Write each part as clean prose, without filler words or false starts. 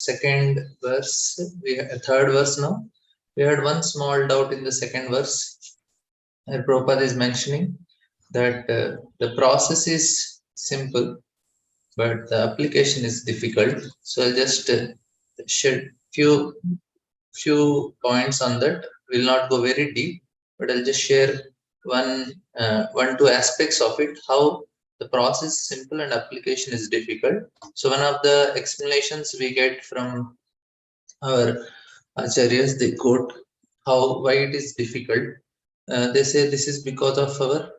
second verse, third verse now. We had one small doubt in the second verse. Prabhupada is mentioning that the process is simple, but the application is difficult. So I'll just shed few points on that. Will not go very deep, but I'll just share two aspects of it. How the process is simple and application is difficult. So one of the explanations we get from our acharyas, they quote why it is difficult. They say this is because of our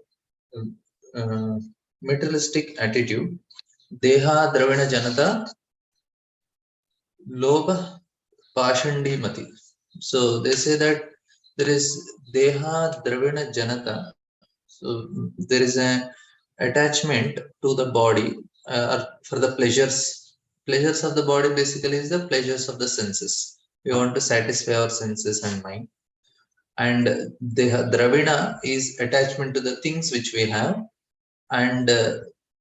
uh, materialistic attitude. Deha Dravina Janata Lobha Pashandi Mati. So they say that there is Deha Dravina Janata. So there is an attachment to the body for the pleasures. Pleasures of the body basically is the pleasures of the senses. We want to satisfy our senses and mind. And Deha Dravina is attachment to the things which we have. And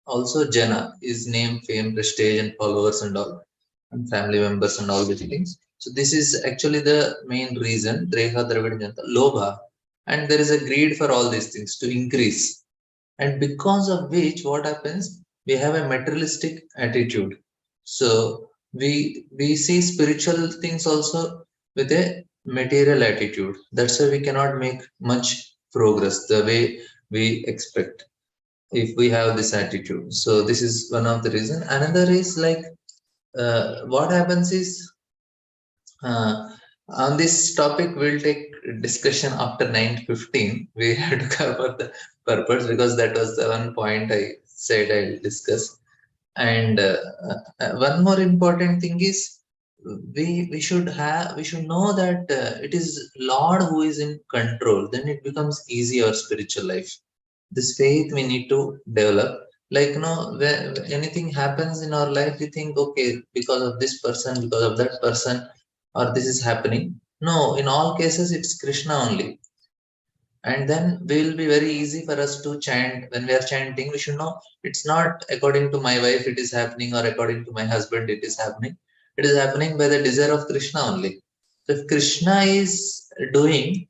also Jana is name, fame, prestige, and followers and all, and family members and all these things. So this is actually the main reason, Dreha Dravida Janata, Lobha, and there is a greed for all these things to increase. And because of which, what happens? We have a materialistic attitude. So we see spiritual things also with a material attitude. That's why we cannot make much progress the way we expect if we have this attitude. So this is one of the reason. Another is like what happens is uh, on this topic we'll take discussion after 9:15. We have to cover the purpose because that was the one point I said I'll discuss. And one more important thing is we should know that it is Lord who is in control. Then it becomes easy our spiritual life. This faith we need to develop. Like when anything happens in our life, we think, okay, because of this person, because of that person, or this is happening. No, in all cases it's Krishna only. And then will be very easy for us to chant. When we are chanting, we should know it's not according to my wife it is happening, or according to my husband it is happening. It is happening by the desire of Krishna only. So if Krishna is doing,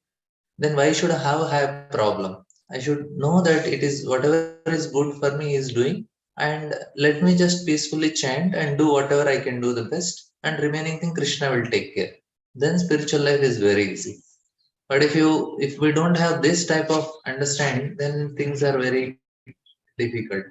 then why should I have a problem? I should know that it is whatever is good for me is doing, and let me just peacefully chant and do whatever I can do the best, and remaining thing Krishna will take care. Then spiritual life is very easy. But if we don't have this type of understanding, then things are very difficult.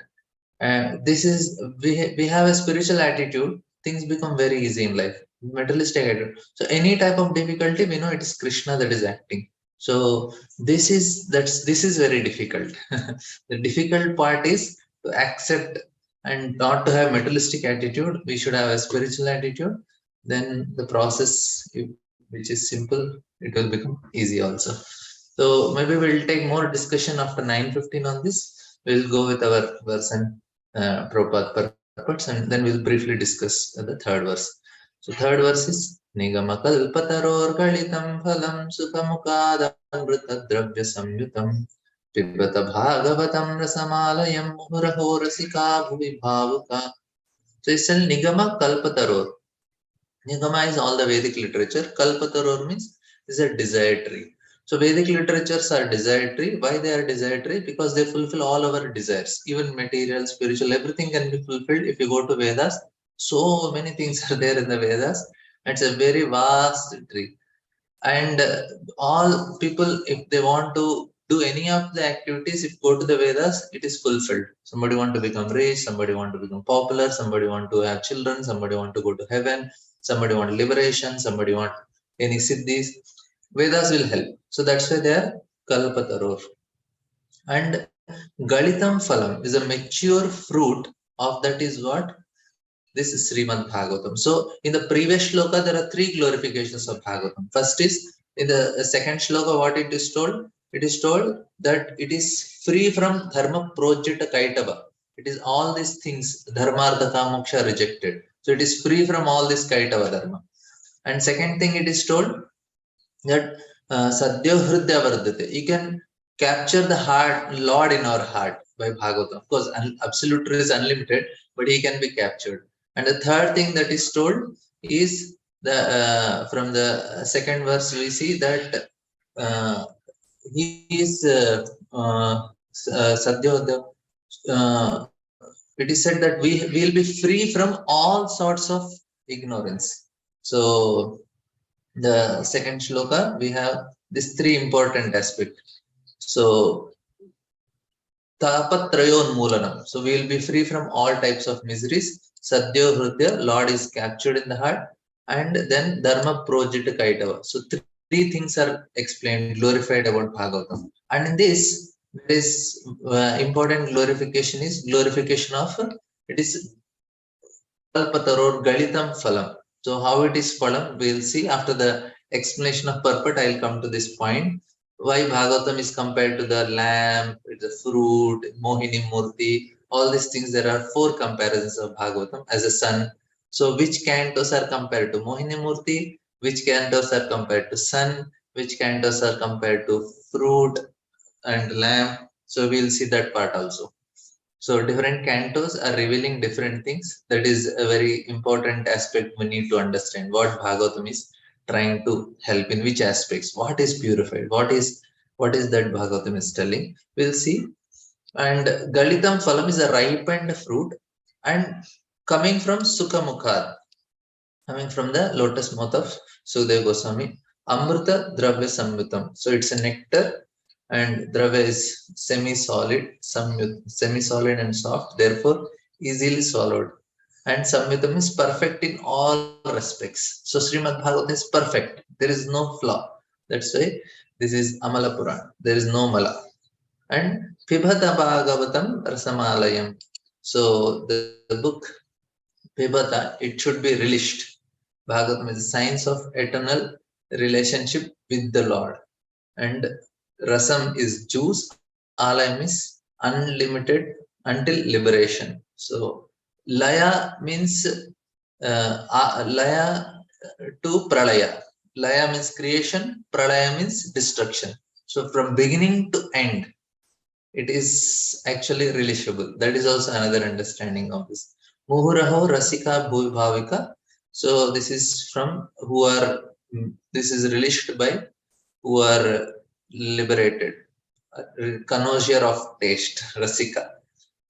This is we have a spiritual attitude, things become very easy in life. Materialistic attitude. So any type of difficulty, we know it is Krishna that is acting. So this is very difficult. The difficult part is to accept and not to have materialistic attitude. We should have a spiritual attitude. Then the process, which is simple, it will become easy also. So maybe we'll take more discussion after 9:15 on this. We'll go with our verse and Prabhupada purports, and then we'll briefly discuss the third verse. So third verse is Nigama kalpataror galitam phalam sukhamukadamrita dravya samyutam pibata bhagavatam rasamalayam muraho rasika bhuvi bhavuka. So it's called Nigama kalpataror. Nigama is all the Vedic literature. Kalpataror means is a desire tree. So Vedic literatures are desire tree. Why they are desire tree? Because they fulfill all our desires. Even material, spiritual, everything can be fulfilled if you go to Vedas. So many things are there in the Vedas. It's a very vast tree. And all people, if they want to do any of the activities, if go to the Vedas, it is fulfilled. Somebody want to become rich, somebody want to become popular, somebody want to have children, somebody want to go to heaven, somebody want liberation, somebody want any siddhis. Vedas will help. So that's why they are Kalpataror. And Galitam Phalam is a mature fruit of that is what? This is Srimad Bhagavatam. So in the previous shloka, there are three glorifications of Bhagavatam. First is in the second shloka, what it is told? It is told that it is free from dharma projita kaitava. It is all these things, dharma, artha, moksha rejected. So it is free from all this kaitava dharma. And second thing it is told that sadhya hridya vardhate. You can capture the heart, Lord in our heart by Bhagavatam. Of course, absolute truth is unlimited, but he can be captured. And the third thing that is told is the from the second verse we see that uh, he is Sadhya. It is said that we will be free from all sorts of ignorance. So the second shloka we have these three important aspects. So Tapatrayon. So we will be free from all types of miseries. Sadhyo Hrudya, Lord is captured in the heart. And then Dharma Projita Kaitava. So three things are explained, glorified about Bhagavatam. And in this, there is important glorification is glorification of it is Kalpataror Galitam Phalam. So how it is Phalam, we'll see after the explanation of purport. I'll come to this point. Why Bhagavatam is compared to the lamp, the fruit, Mohini Murti, all these things. There are four comparisons of Bhagavatam as a sun. So which cantos are compared to Mohini Murti? Which cantos are compared to sun? Which cantos are compared to fruit and lamp? So we'll see that part also. So different cantos are revealing different things. That is a very important aspect we need to understand what Bhagavatam is trying to help in which aspects. What is purified? What is that Bhagavatam is telling? We'll see. And Galitam Phalam is a ripened fruit and coming from Sukha coming from the lotus mouth of Sukadeva Goswami. Amrita Dravya Samyutam. So it's a nectar and Dravya is semi-solid, semi-solid and soft, therefore easily swallowed. And Samyutam is perfect in all respects. So Srimad Bhagavatam is perfect. There is no flaw. That's why this is Amala Puran. There is no Mala. And Pibhata Bhagavatam Rasamalayam. So the book Pibhata, it should be relished. Bhagavatam is a science of eternal relationship with the Lord. And Rasam is juice, Alayam is unlimited until liberation. So Laya means Laya to Pralaya. Laya means creation, Pralaya means destruction. So from beginning to end, it is actually relishable. That is also another understanding of this. Muhuraho Rasika Bhavika. So this is from who are this is relished by who are liberated. Connoisseur of taste, Rasika.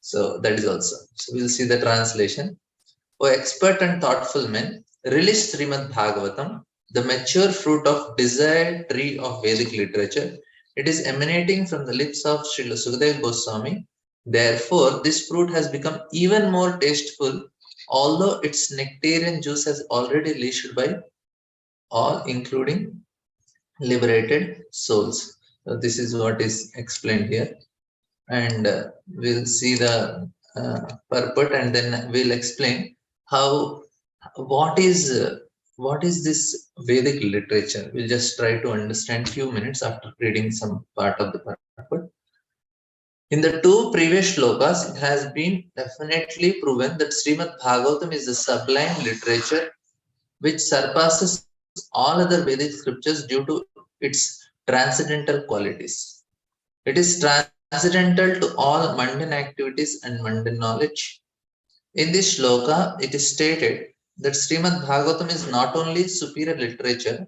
So that is also. So we'll see the translation. O expert and thoughtful men, relish Srimad Bhagavatam, the mature fruit of desired tree of Vedic literature. It is emanating from the lips of Srila Sukadeva Goswami. Therefore, this fruit has become even more tasteful, although its nectarian juice has already leached by all, including liberated souls. So this is what is explained here. And we'll see the purport and then we'll explain how what is this Vedic literature. We'll just try to understand few minutes after reading some part of the purport. In the two previous shlokas, it has been definitely proven that Srimad Bhagavatam is a sublime literature which surpasses all other Vedic scriptures due to its transcendental qualities. It is transcendental to all mundane activities and mundane knowledge. In this shloka, it is stated that Srimad Bhagavatam is not only superior literature,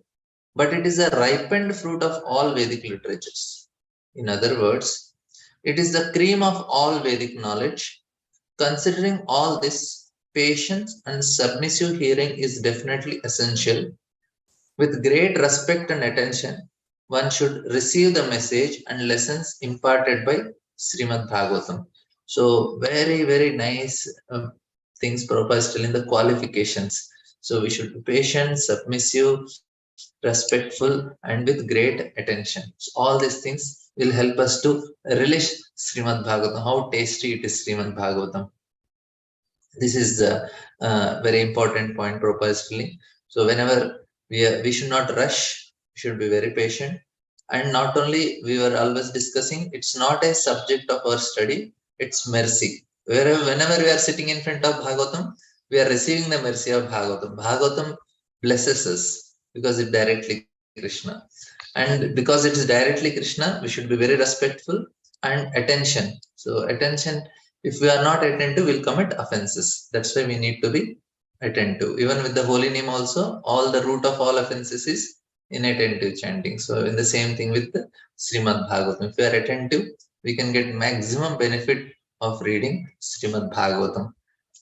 but it is a ripened fruit of all Vedic literatures. In other words, it is the cream of all Vedic knowledge. Considering all this, patience and submissive hearing is definitely essential. With great respect and attention, one should receive the message and lessons imparted by Srimad Bhagavatam. So very, very nice things Prabhupada is telling the qualifications. So we should be patient, submissive, respectful, and with great attention. So all these things will help us to relish Srimad Bhagavatam, how tasty it is Srimad Bhagavatam. This is the very important point Prabhupada is telling. So whenever we should not rush, we should be very patient. And not only we were always discussing, it's not a subject of our study, it's mercy. Whenever we are sitting in front of Bhagavatam, we are receiving the mercy of Bhagavatam. Bhagavatam blesses us because it directly Krishna. And because it is directly Krishna, we should be very respectful and attention. So attention, if we are not attentive, we'll commit offenses. That's why we need to be attentive. Even with the holy name also, all the root of all offenses is inattentive chanting. So in the same thing with the Srimad Bhagavatam. If we are attentive, we can get maximum benefit of reading Srimad Bhagavatam.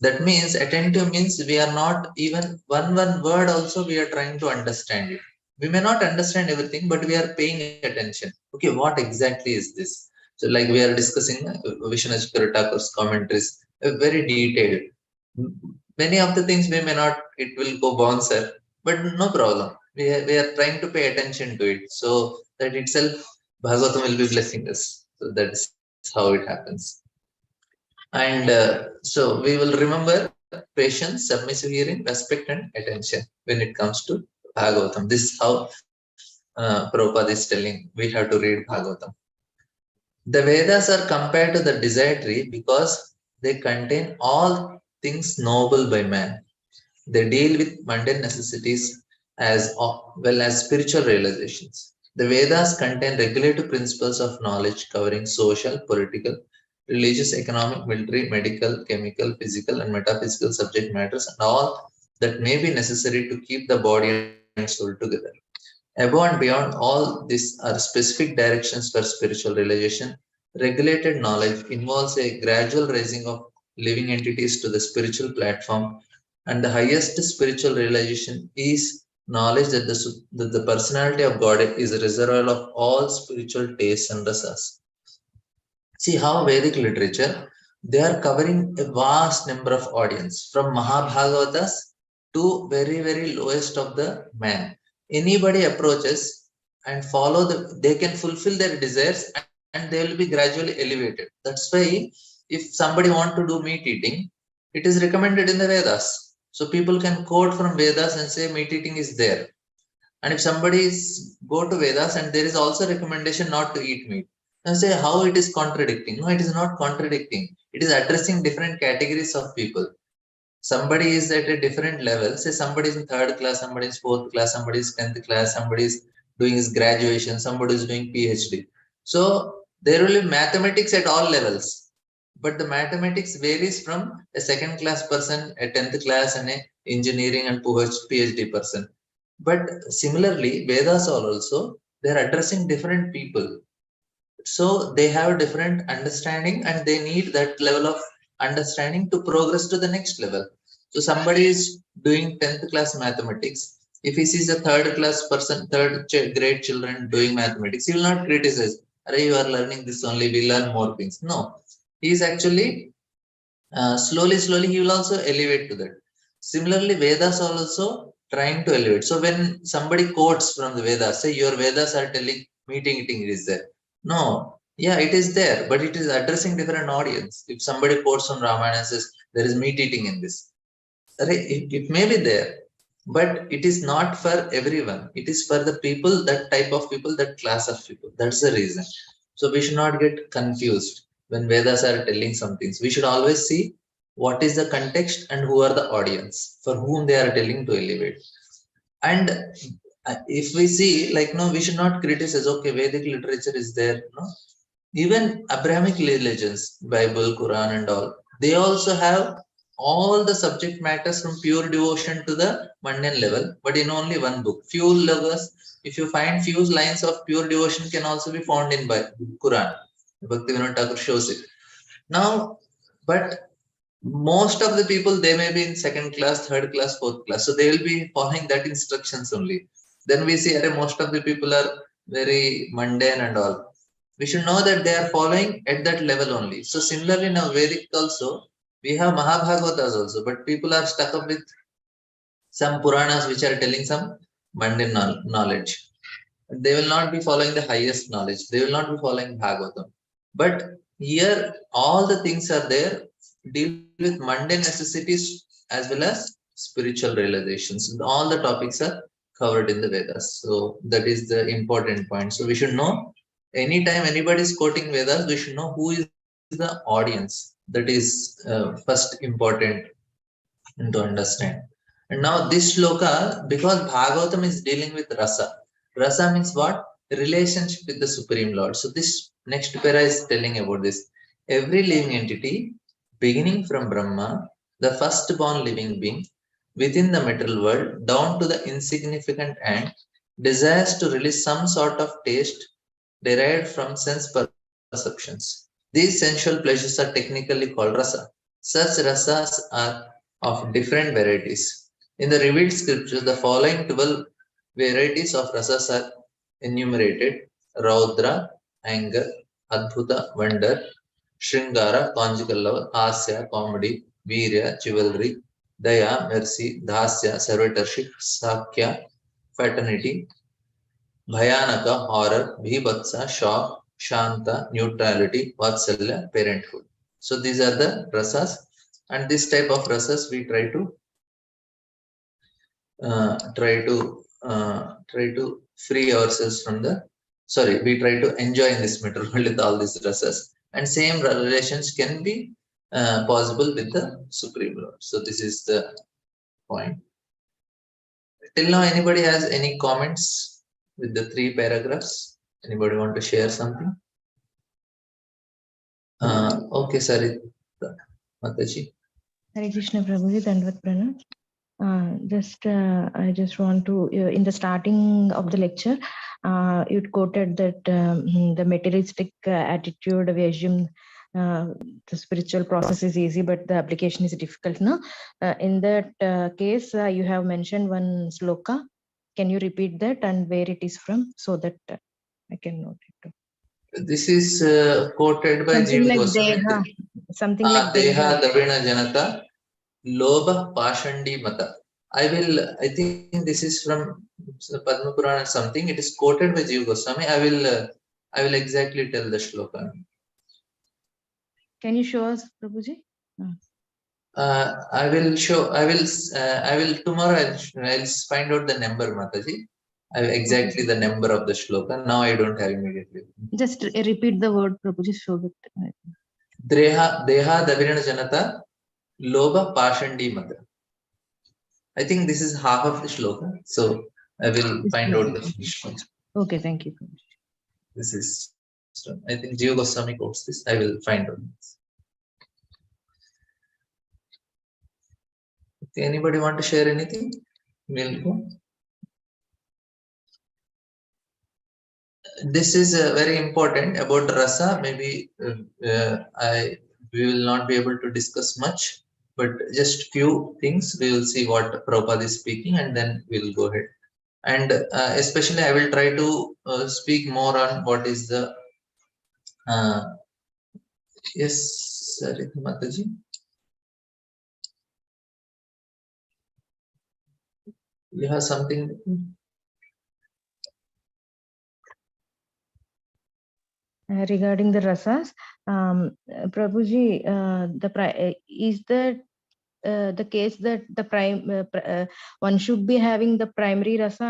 That means attentive means we are not even one word also we are trying to understand it. We may not understand everything, but we are paying attention. Okay, what exactly is this? So like we are discussing Vishnu Thakur's commentaries, very detailed. Many of the things we may not, it will go bouncer, but no problem. We are trying to pay attention to it. So that itself, Bhagavatam will be blessing us. So that's how it happens. And so we will remember patience, submissive hearing, respect, and attention when it comes to Bhagavatam. This is how Prabhupada is telling we have to read Bhagavatam. The Vedas are compared to the desire tree because they contain all things noble by man. They deal with mundane necessities as well as spiritual realizations. The Vedas contain regulative principles of knowledge covering social, political, religious, economic, military, medical, chemical, physical, and metaphysical subject matters, and all that may be necessary to keep the body and soul together. Above and beyond all these are specific directions for spiritual realization. Regulated knowledge involves a gradual raising of living entities to the spiritual platform, and the highest spiritual realization is knowledge that the personality of God is a reservoir of all spiritual tastes and rasas. See how Vedic literature, they are covering a vast number of audience from Mahabhagavatas to very lowest of the man. Anybody approaches and follow they can fulfill their desires and they will be gradually elevated. That's why if somebody want to do meat eating, it is recommended in the Vedas. So people can quote from Vedas and say meat eating is there. And if somebody is go to Vedas and there is also recommendation not to eat meat, now say how it is contradicting. No, it is not contradicting. It is addressing different categories of people. Somebody is at a different level. Say somebody is in third class, somebody is fourth class, somebody is 10th class, somebody is doing his graduation, somebody is doing PhD. So there will be mathematics at all levels. But the mathematics varies from a second class person, a 10th class, and a engineering and PhD person. But similarly, Vedas are also, they are addressing different people. So they have different understanding and they need that level of understanding to progress to the next level. So somebody is doing 10th class mathematics. If he sees a third class person, grade children doing mathematics, he will not criticize. Array, you are learning this only, we learn more things. No, he is actually slowly he will also elevate to that. Similarly, Vedas are also trying to elevate. So when somebody quotes from the Vedas, say your Vedas are telling meeting eating is there. No, yeah, it is there, but it is addressing different audience. If somebody quotes from Ramayana and says there is meat eating in this, it may be there, but it is not for everyone. It is for the people, that type of people, that class of people. That's the reason. So we should not get confused when Vedas are telling some things. We should always see what is the context and who are the audience for whom they are telling to elevate. And if we see, like, no, we should not criticize, okay, Vedic literature is there, no? Even Abrahamic religions, Bible, Quran, and all, they also have all the subject matters from pure devotion to the mundane level, but in only one book. Few lovers, if you find few lines of pure devotion, can also be found in Quran. Bhaktivinoda Thakur shows it. Now, but most of the people, they may be in second class, third class, fourth class, so they will be following that instructions only. Then we see that most of the people are very mundane and all. We should know that they are following at that level only. So similarly now Vedic also, we have Mahabhagavatas also, but people are stuck up with some Puranas which are telling some mundane knowledge. They will not be following the highest knowledge. They will not be following Bhagavatam. But here all the things are there, deal with mundane necessities as well as spiritual realizations. All the topics are covered in the Vedas. So that is the important point. So we should know, anytime anybody is quoting Vedas, we should know who is the audience. That is first important to understand. And now this shloka, because Bhagavatam is dealing with rasa. Rasa means what? Relationship with the Supreme Lord. So this next para is telling about this. Every living entity, beginning from Brahma, the firstborn living being, within the material world down to the insignificant ant desires to release some sort of taste derived from sense perceptions. These sensual pleasures are technically called rasa. Such rasas are of different varieties. In the revealed scriptures, the following 12 varieties of rasas are enumerated: Raudra, anger; Adbhuta, wonder; Shringara, conjugal love; Hasya, comedy; Virya, chivalry; Daya, mercy; Dhasya, servitorship; Sakya, fraternity; Bhayanaka, horror; Bhibhatsa, shock; Shanta, neutrality; Vatsalya, parenthood. So these are the rasas, and this type of rasas we try to free ourselves from the, sorry, we try to enjoy in this material world with all these rasas, and same relations can be possible with the Supreme Lord. So this is the point. Till now, anybody has any comments with the 3 paragraphs? Anybody want to share something? Okay, sorry, Mataji. Hare Krishna Prabhuji, Dandvat Pranam. I just want to, in the starting of the lecture, you quoted that the materialistic attitude, we assume the spiritual process is easy, but the application is difficult. No? In that case, you have mentioned one sloka. Can you repeat that and where it is from so that I can note it too? This is quoted by Something Jiva like Goswami. Deha. Something like Deha Deha. Davina Janata Loba Pashandi Mata. I think this is from Padma Purana or something. It is quoted by Jiva Goswami. I will exactly tell the shloka. Can you show us, Prabhuji? I will show. I will tomorrow. I'll find out the number, Mataji. Exactly the number of the shloka. Now I don't have immediately. Just repeat the word, Prabhuji. Show it. Deha Davirana Janata Loba Pashandi Mata. I think this is half of the shloka. So I will find out the shloka. Okay, thank you. This is, I think Jiva Goswami quotes this. I will find out this. Okay, anybody want to share anything? We'll go. This is very important about rasa. Maybe we will not be able to discuss much, but just few things. We will see what Prabhupada is speaking, and then we'll go ahead. And especially, I will try to speak more on what is the yes, sorry, Mataji. You have something? Regarding the rasas, Prabhuji, is that the case that the one should be having the primary rasa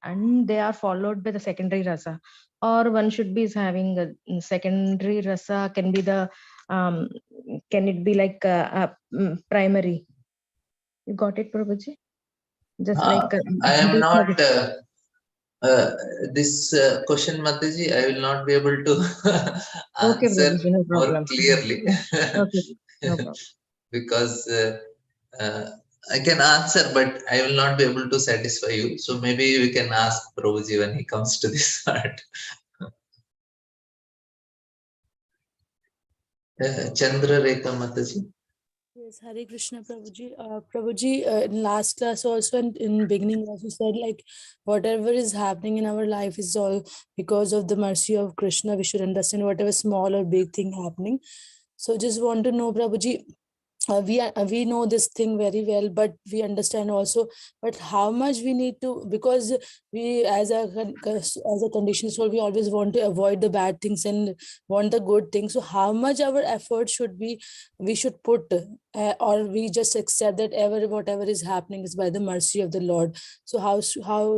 and they are followed by the secondary rasa, or one should be having a secondary rasa can be the can it be like primary? You got it, Prabhuji? Just like I am not. This question, Mataji, I will not be able to okay, answer Prabhuji, no more problem. clearly Okay, no problem. because I can answer, but I will not be able to satisfy you. So maybe we can ask Prabhuji when he comes to this part. Chandra Rekha Mataji. Yes, Hare Krishna Prabhuji. Prabhuji, in last class also and in beginning also said like whatever is happening in our life is all because of the mercy of Krishna. We should understand whatever small or big thing happening. So just want to know, Prabhuji, we know this thing very well, but we understand also, but how much we need to, because we as a condition soul, we always want to avoid the bad things and want the good things. So how much our effort should be we should put, or we just accept that whatever is happening is by the mercy of the Lord. So how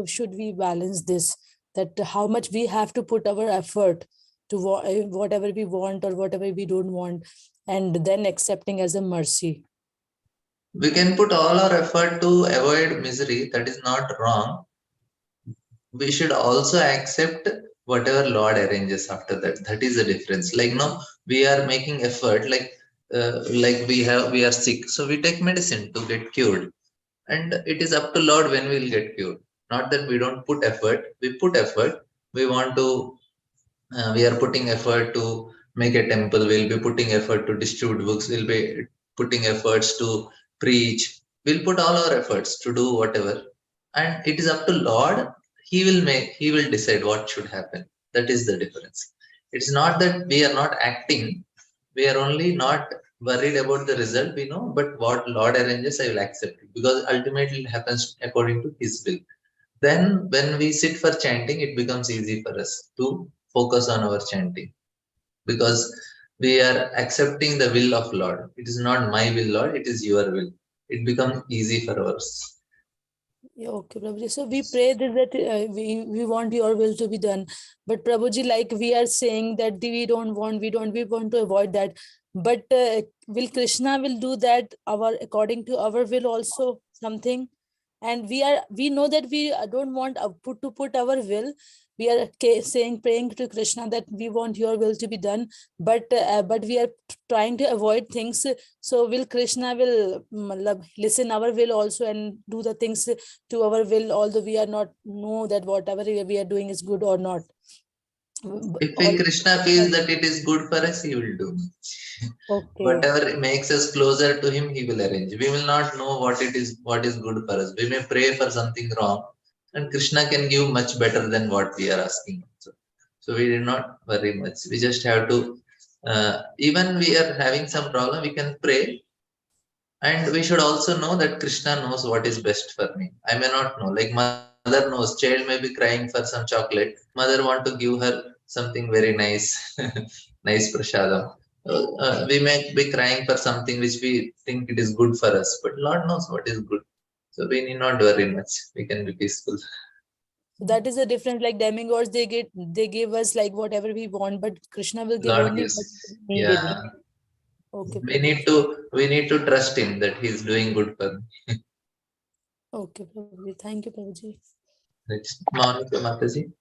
should we balance this, that how much we have to put our effort to whatever we want or whatever we don't want, and then accepting as a mercy? We can put all our effort to avoid misery. That is not wrong. We should also accept whatever Lord arranges after that. That is the difference. Like no, we are making effort. Like we are sick, so we take medicine to get cured. and it is up to Lord when we'll get cured. Not that we don't put effort. We put effort. We want to. We are putting effort to make a temple. We'll be putting effort to distribute books. We'll be putting efforts to preach. We'll put all our efforts to do whatever, and it is up to Lord. He will make. He will decide what should happen. That is the difference. It's not that we are not acting. We are only not worried about the result. We know, but what Lord arranges, I will accept it, because ultimately it happens according to His will. Then when we sit for chanting, it becomes easy for us to focus on our chanting, because we are accepting the will of Lord. It is not my will, Lord, it is your will. It becomes easy for us. Yeah, okay, Prabhuji. So we pray that we want your will to be done. But Prabhuji, like we are saying that we want to avoid that. But will Krishna will do that according to our will also something? And we know that we don't want to put our will. We are saying, praying to Krishna that we want your will to be done, but we are trying to avoid things. So will Krishna will listen our will also and do the things to our will, although we are not know that whatever we are doing is good or not. If All, we Krishna feels that it is good for us, He will do. okay. Whatever makes us closer to Him, He will arrange. We will not know what is good for us. We may pray for something wrong, and Krishna can give much better than what we are asking. So we did not worry much. We just have to, even we are having some problem, we can pray, and we should also know that Krishna knows what is best for me. I may not know. Like mother knows, child may be crying for some chocolate. Mother want to give her something very nice, nice prasadam. We may be crying for something which we think it is good for us, but Lord knows what is good. So we need not worry much. We can be peaceful. That is the difference. Like demigods, they give us like whatever we want, but Krishna will give Lord only what gives. is Yeah, needed. Okay, we Prabhu. need to trust Him that He's doing good for me. Okay, Prabhu. Thank you, Prabhuji. Next, Monica Mataji.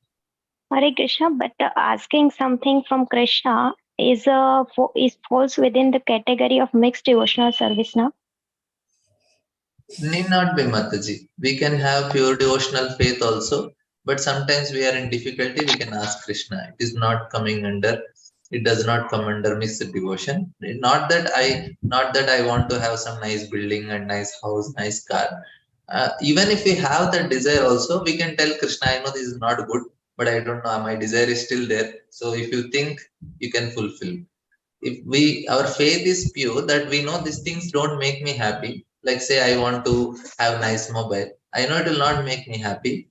Hare Krishna, but asking something from Krishna is falls within the category of mixed devotional service now. Need not be Mataji. We can have pure devotional faith also, but sometimes we are in difficulty, we can ask Krishna. It is not coming under, it does not come under mixed devotion. Not that I want to have some nice building and nice house, nice car. Even if we have that desire also, we can tell Krishna, I know this is not good, but I don't know, my desire is still there. So if you think, you can fulfill. If our faith is pure, that we know these things don't make me happy, like say I want to have nice mobile, I know it will not make me happy,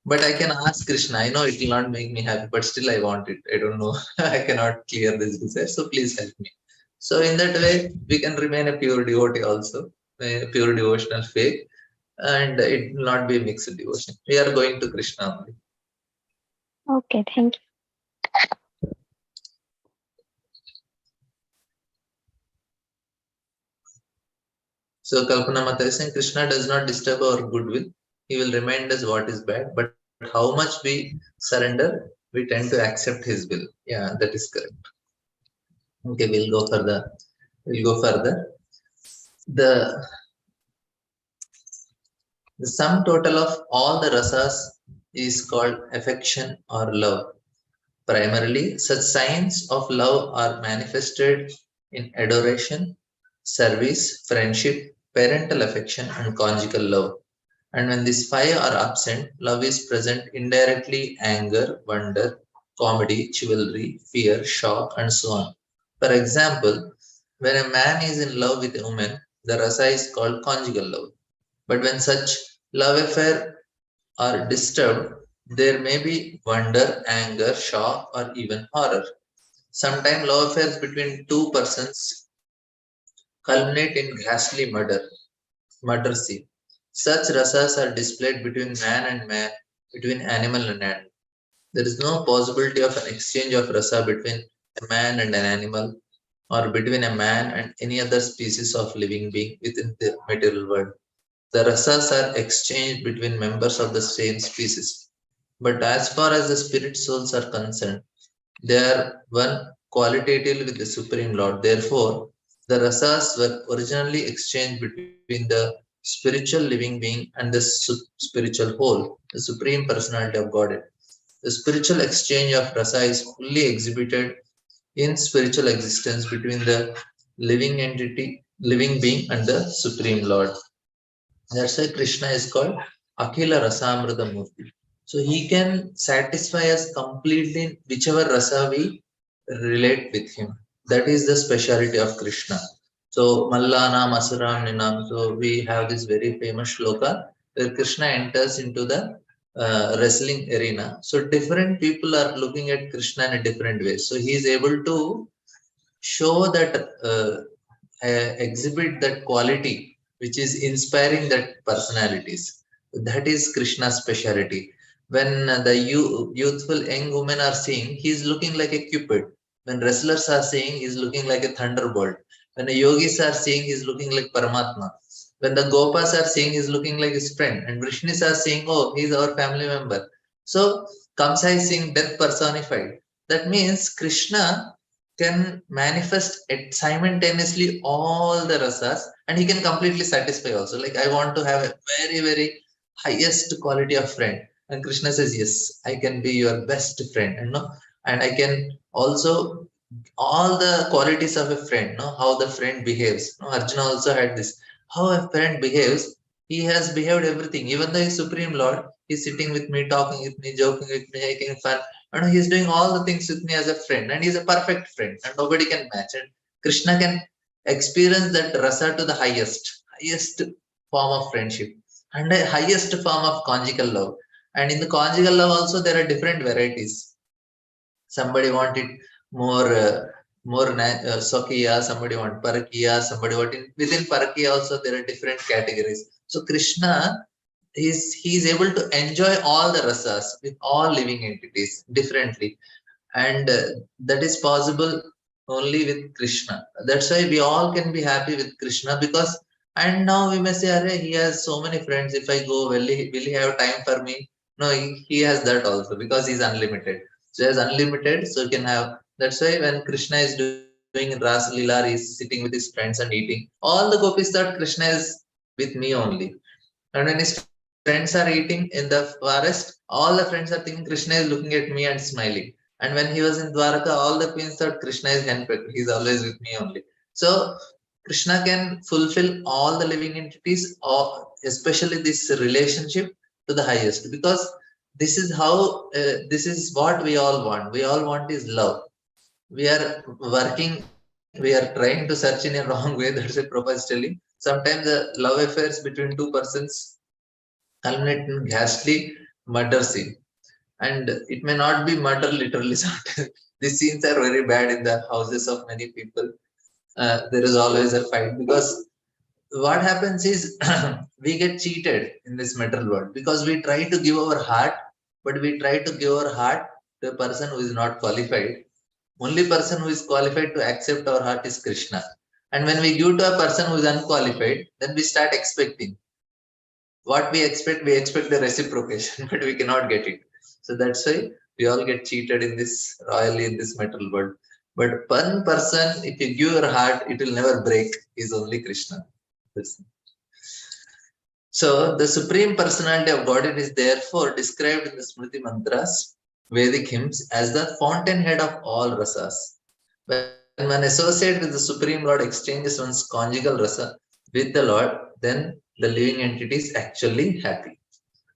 but I can ask Krishna, I know it will not make me happy, but still I want it, I don't know, I cannot clear this desire, so please help me. So in that way we can remain a pure devotee also, a pure devotional faith, and it will not be a mixed devotion. We are going to Krishna only. Okay, thank you. So Kalpana Mata is saying Krishna does not disturb our goodwill. He will remind us what is bad, but how much we surrender, we tend to accept his will. Yeah, that is correct. Okay, we'll go further. The the sum total of all the rasas is called affection or love. Primarily, such signs of love are manifested in adoration, service, friendship, parental affection, and conjugal love. And when these five are absent, love is present indirectly: anger, wonder, comedy, chivalry, fear, shock, and so on. For example, when a man is in love with a woman, the rasa is called conjugal love. But when such love affair are disturbed, there may be wonder, anger, shock, or even horror. Sometimes love affairs between two persons culminate in ghastly murder scene. Such rasas are displayed between man and man, between animal and animal. There is no possibility of an exchange of rasa between a man and an animal, or between a man and any other species of living being within the material world. The rasas are exchanged between members of the same species. But as far as the spirit souls are concerned, they are one qualitatively with the Supreme Lord. Therefore, the rasas were originally exchanged between the spiritual living being and the spiritual whole, the supreme personality of Godhead. The spiritual exchange of rasa is fully exhibited in spiritual existence between the living entity, living being, and the Supreme Lord. That's why Krishna is called Akhila Rasamrita Murti. So he can satisfy us completely in whichever rasa we relate with him. That is the speciality of Krishna. So Mallanam Asuram Ninam. So we have this very famous shloka where Krishna enters into the wrestling arena. So different people are looking at Krishna in a different way. So he is able to show that exhibit that quality which is inspiring that personalities. That is Krishna's speciality. When the youthful young women are seeing, he is looking like a cupid. When wrestlers are saying, he is looking like a thunderbolt. When the yogis are saying, he is looking like Paramatma. When the gopas are saying, he is looking like his friend. And Vrishnis are saying, oh, he is our family member. So Kamsa is saying death personified. That means Krishna can manifest it simultaneously all the rasas, and he can completely satisfy also. Like, I want to have a very, very highest quality of friend. And Krishna says, yes, I can be your best friend. And no, and I can also all the qualities of a friend, no, how the friend behaves. No, Arjuna also had this. How a friend behaves, he has behaved everything. Even though he's Supreme Lord, he's sitting with me, talking with me, joking with me, making fun. And he's doing all the things with me as a friend, and he's a perfect friend, and nobody can match it. Krishna can experience that rasa to the highest form of friendship, and the highest form of conjugal love. And in the conjugal love also, there are different varieties. Somebody want it more Swakiya, somebody want Parakiya, somebody want within Parakiya also there are different categories. So Krishna he's able to enjoy all the rasas with all living entities differently, and that is possible only with Krishna. That's why we all can be happy with Krishna, because and now we may say, Arey, he has so many friends. If I go, will he have time for me? No, he has that also, because he's unlimited. So he is unlimited, so he can have. That's why when Krishna is doing Ras Leela, he's sitting with his friends and eating. All the gopis thought Krishna is with me only. And when his friends are eating in the forest, all the friends are thinking Krishna is looking at me and smiling. And when he was in Dwaraka, all the queens thought Krishna is handpicked. He's always with me only. So Krishna can fulfill all the living entities, or especially this relationship to the highest, because this is how this is what we all want. We all want is love. We are working, we are trying to search in a wrong way. That's a Prabhupada is telling. Sometimes the love affairs between two persons culminate in ghastly murder scene. And it may not be murder literally. Sometimes these scenes are very bad in the houses of many people. There is always a fight, because what happens is we get cheated in this material world, because we try to give our heart, but we try to give our heart to a person who is not qualified. Only person who is qualified to accept our heart is Krishna. And when we give to a person who is unqualified, then we start expecting. What we expect the reciprocation, but we cannot get it. So that's why we all get cheated in this royally in this material world. But one person, if you give your heart, it will never break, is only Krishna. So the Supreme Personality of Godhead is therefore described in the Smriti Mantras, Vedic hymns, as the fountainhead of all rasas. When one associates with the Supreme Lord exchanges one's conjugal rasa with the Lord, then the living entity is actually happy.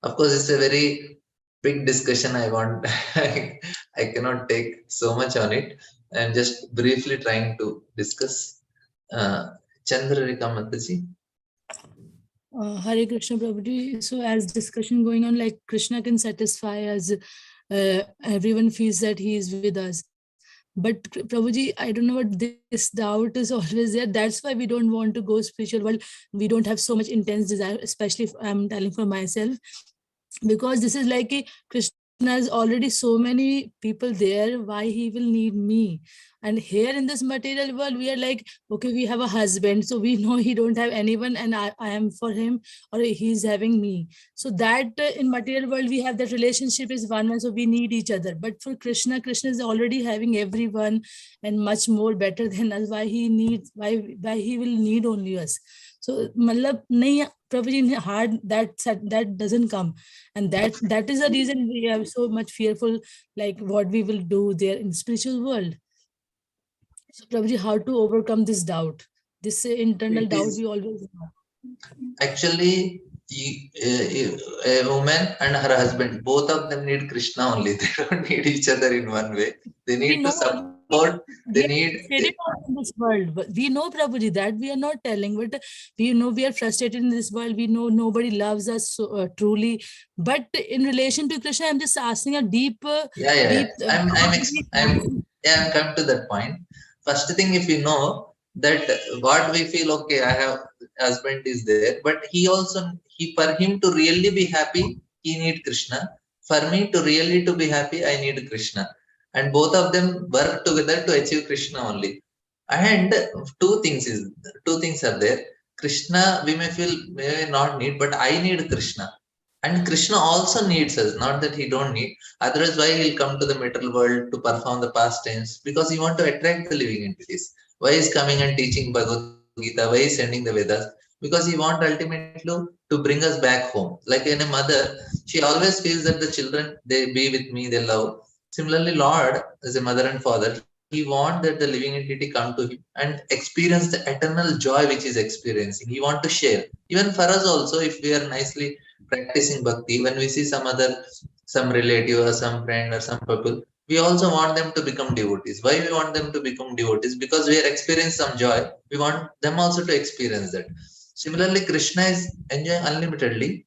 Of course, it's a very big discussion. I cannot take so much on it. I'm just briefly trying to discuss. Chandrarika Mataji. Hare Krishna Prabhuji. So as discussion going on, like Krishna can satisfy us. Everyone feels that he is with us. But Prabhuji, I don't know what this doubt is always there. That's why we don't want to go spiritual world. We don't have so much intense desire, especially if I'm telling for myself, because this is like Krishna has already so many people there. Why he will need me? And here in this material world, we are like, okay, we have a husband, so we know he don't have anyone, and I am for him, or he's having me. So that in material world we have that relationship is one, so we need each other. But for Krishna is already having everyone and much more better than us. Why he needs? Why he will need only us? So matlab nahi, Prabhuji, in heart that doesn't come, and that is the reason we are so much fearful, like what we will do there in spiritual world. So Prabhuji, how to overcome this doubt, this internal It doubt is we always have? actually a woman and her husband, both of them need Krishna only. They don't need each other in one way. They We need to know support. They we are need. frustrated in this world, but we know, Prabhuji, that we are not telling, but we know we are frustrated in this world. We know nobody loves us so, truly. But in relation to Krishna, I'm just asking a deep, Yeah. deep. I'm come to that point. First thing, if you know that what we feel, okay, I have husband is there, but he for him to really be happy, he need Krishna. For me to really to be happy, I need Krishna, and both of them work together to achieve Krishna only. And two things are there. Krishna, we may not need, but I need Krishna, and Krishna also needs us. Not that he don't need. Otherwise, why he'll come to the material world to perform the pastimes? Because he want to attract the living entities. Why is coming and teaching Bhagavad Gita? Why is sending the Vedas? Because he want ultimately to bring us back home. Like in a mother, she always feels that the children, they be with me, they love. Similarly, Lord, as a mother and father, he want that the living entity come to him and experience the eternal joy which he's experiencing. He want to share. Even for us also, if we are nicely practicing bhakti, when we see some relative or some friend or some people, we also want them to become devotees. Why we want them to become devotees? Because we are experiencing some joy. We want them also to experience that. Similarly, Krishna is enjoying unlimitedly,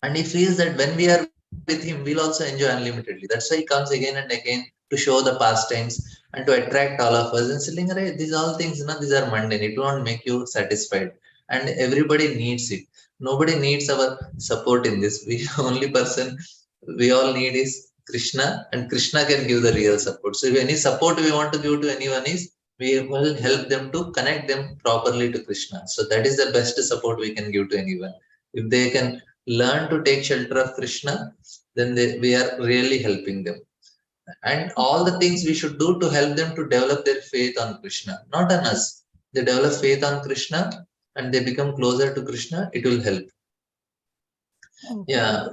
and he feels that when we are with him, we'll also enjoy unlimitedly. That's why he comes again and again to show the pastimes and to attract all of us and saying, "Arey, these all things, these are mundane. It won't make you satisfied." And everybody needs it. Nobody needs our support in this. We only person we all need is Krishna, and Krishna can give the real support. So if any support we want to give to anyone is, we will help them to connect them properly to Krishna. So that is the best support we can give to anyone. If they can learn to take shelter of Krishna, then we are really helping them. And all the things we should do to help them to develop their faith on Krishna, not on us. They develop faith on Krishna and they become closer to Krishna, it will help. Okay. Yeah,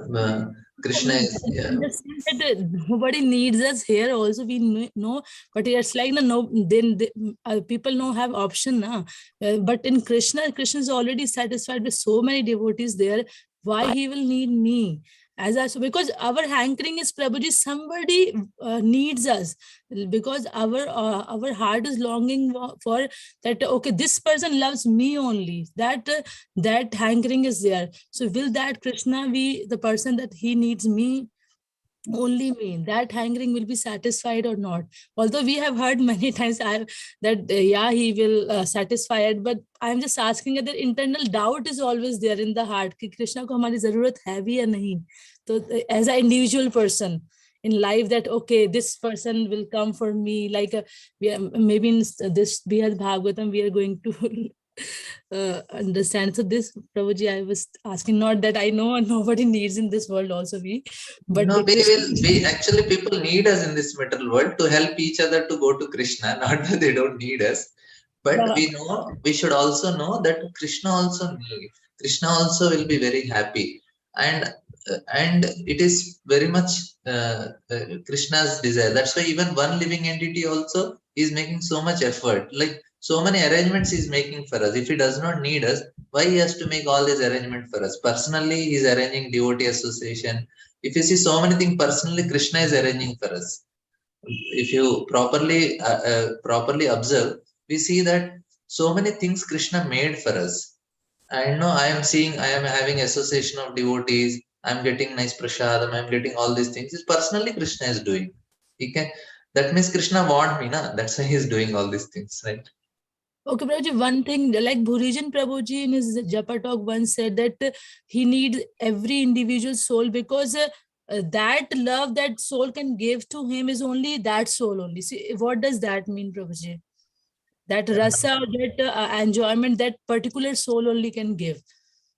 Krishna is, yeah. Understand that nobody needs us here. Also, we know, but it's like no. Then people no have option now. But in Krishna is already satisfied with so many devotees there. Why he will need me? As I so because our hankering is Prabhuji, somebody needs us, because our heart is longing for that. Okay, this person loves me only. That hankering is there. So will that Krishna be the person that he needs me, only me? That hankering will be satisfied or not? Although we have heard many times that yeah, he will satisfy it, but I'm just asking that the internal doubt is always there in the heart कि Krishna को हमारी जरूरत है भी या नहीं. So as an individual person in life, that okay, this person will come for me, like we are, maybe in this Bihad Bhagavatam we are going to understand. So this, Prabhuji, I was asking, not that I know nobody needs in this world also but No, the Krishna. we actually, people need us in this material world to help each other to go to Krishna, not that they don't need us. But Yeah. we know, we should also know that Krishna also will be very happy. And it is very much Krishna's desire. That's why even one living entity also is making so much effort. Like so many arrangements he's making for us. If he does not need us, why he has to make all this arrangement for us? Personally, he's arranging devotee association. If you see so many things personally, Krishna is arranging for us. If you properly observe, we see that so many things Krishna made for us. I know I am having association of devotees. I'm getting nice prasadam. I'm getting all these things. It's personally Krishna is doing. He can. That means Krishna want me, na. That's why he's doing all these things, right? Okay, Prabhuji, one thing, like Bhurijan Prabhuji in his Japa talk once said that he needs every individual soul, because that love that soul can give to him is only that soul only. See, what does that mean, Prabhuji? That rasa, that enjoyment, that particular soul only can give.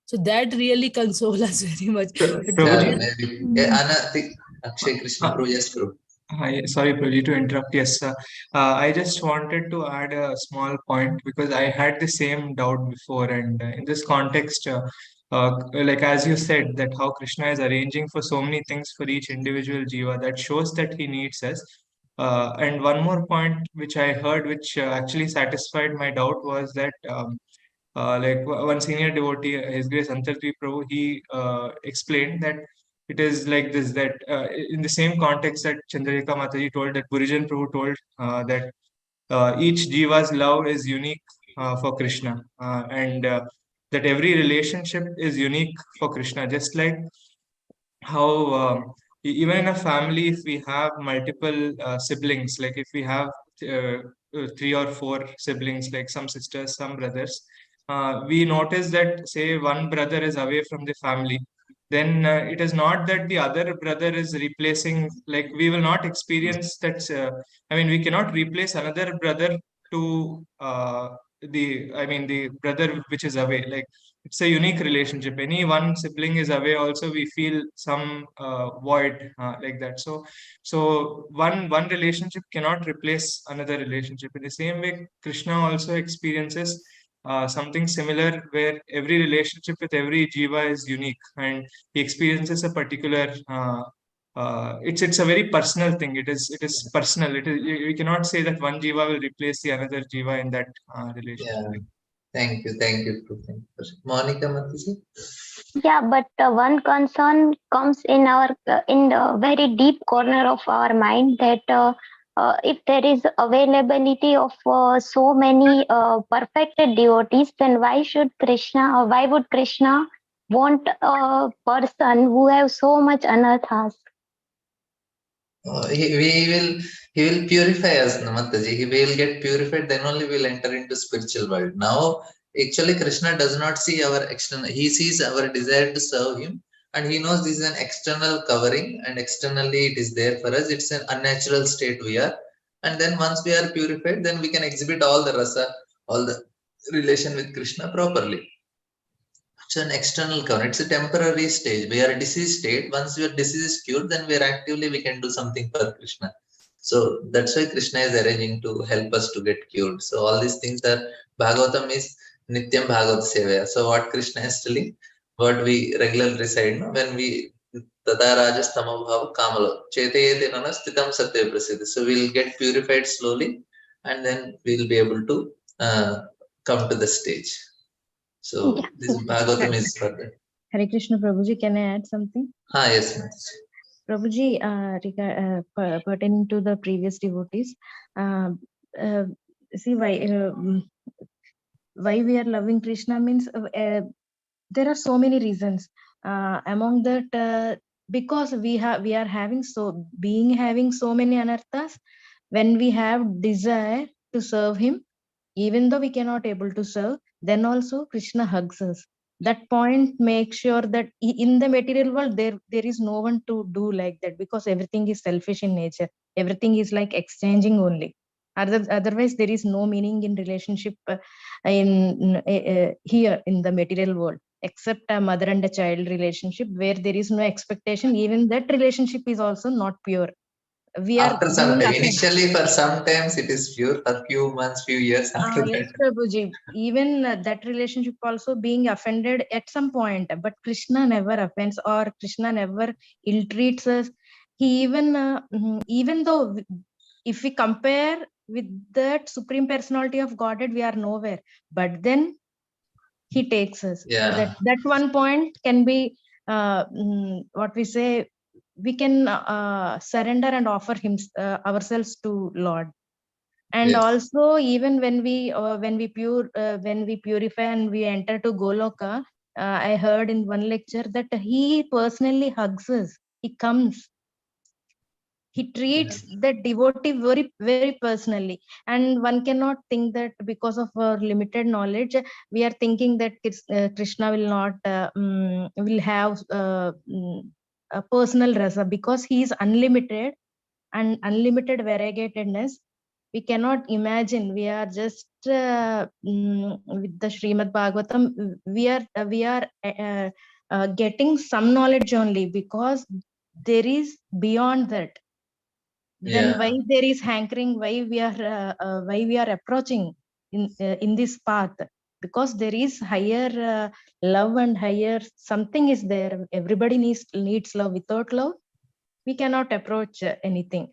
So that really consoles us very much. But Yeah, Prabhuji, maybe. Yeah, Akshay Krishna, bro, yes, bro. Hi, sorry, Praji, to interrupt. Yes, I just wanted to add a small point because I had the same doubt before, and in this context, like as you said, that how Krishna is arranging for so many things for each individual jiva, that shows that he needs us. And one more point which I heard, which actually satisfied my doubt, was that one senior devotee, His Grace Antarti Prabhu, he explained that it is like this, that in the same context that Chandralekha Mataji told, that Burijan Prabhu told that each jiva's love is unique for Krishna, and that every relationship is unique for Krishna, just like how even in a family, if we have multiple siblings, like if we have uh, three or four siblings, like some sisters, some brothers, we notice that say one brother is away from the family, then it is not that the other brother is replacing, like we will not experience that. I mean, we cannot replace another brother to the brother which is away. Like it's a unique relationship. Any one sibling is away, also we feel some void like that. So one relationship cannot replace another relationship. In the same way, Krishna also experiences something similar, where every relationship with every jiva is unique, and he experiences a particular. It's a very personal thing. It is personal. It is, you cannot say that one jiva will replace the another jiva in that relationship. Yeah. Thank you, Pru. Monica Mataji. Yeah, but one concern comes in our in the very deep corner of our mind, that if there is availability of so many perfected devotees, then why should Krishna, or why would Krishna want a person who have so much anarthas? He will purify us, Namataji. He will get purified, then only we'll enter into spiritual world. Now, actually, Krishna does not see our external. He sees our desire to serve him, and he knows this is an external covering, and externally it is there for us. It's an unnatural state we are, and then once we are purified, then we can exhibit all the rasa, all the relation with Krishna properly. It's an external cover. It's a temporary stage. We are a disease state. Once your disease is cured, then we are actively we can do something for Krishna. So that's why Krishna is arranging to help us to get cured. So all these things are Bhagavatam is Nityam Bhagavat Sevaya. So what Krishna is telling, what we regularly recite, no? When we Tata Rajas Tamabhava Kamalo Chetayete Nana Stitam Satya Prasiddhi. So we'll get purified slowly, and then we'll be able to come to the stage. So Yeah, this Bhagavatam is for that. Hare Krishna Prabhuji, can I add something? Yes, Mataji. Prabhuji, pertaining to the previous devotees, see why we are loving Krishna means there are so many reasons. Among that, because we are having so many anarthas, when we have desire to serve him, even though we cannot able to serve, then also Krishna hugs us. That point makes sure that in the material world there is no one to do like that, because everything is selfish in nature. Everything is like exchanging only. Otherwise there is no meaning in relationship here in the material world, except a mother and a child relationship, where there is no expectation. Even that relationship is also not pure. We are After some being time, affected. initially for sometimes it is pure, for few months, few years after Yes, that. Prabhuji. Even that relationship also being offended at some point, but Krishna never offends, or Krishna never ill treats us. He even though if we compare with that supreme personality of Godhead, we are nowhere. But then he takes us. Yeah. That one point can be what we say. We can surrender and offer him ourselves to Lord. And Yes. also, even when we purify and we enter to Goloka, I heard in one lecture that he personally hugs us. He comes. He treats the devotee very, very personally. And one cannot think that because of our limited knowledge, we are thinking that Krishna will not will have a personal rasa, because he is unlimited and unlimited variegatedness. We cannot imagine. We are just with the Srimad Bhagavatam, we are getting some knowledge only, because there is beyond that. then Yeah. why there is hankering, why we are approaching in this path, because there is higher love and higher something is there. Everybody needs love. Without love we cannot approach anything.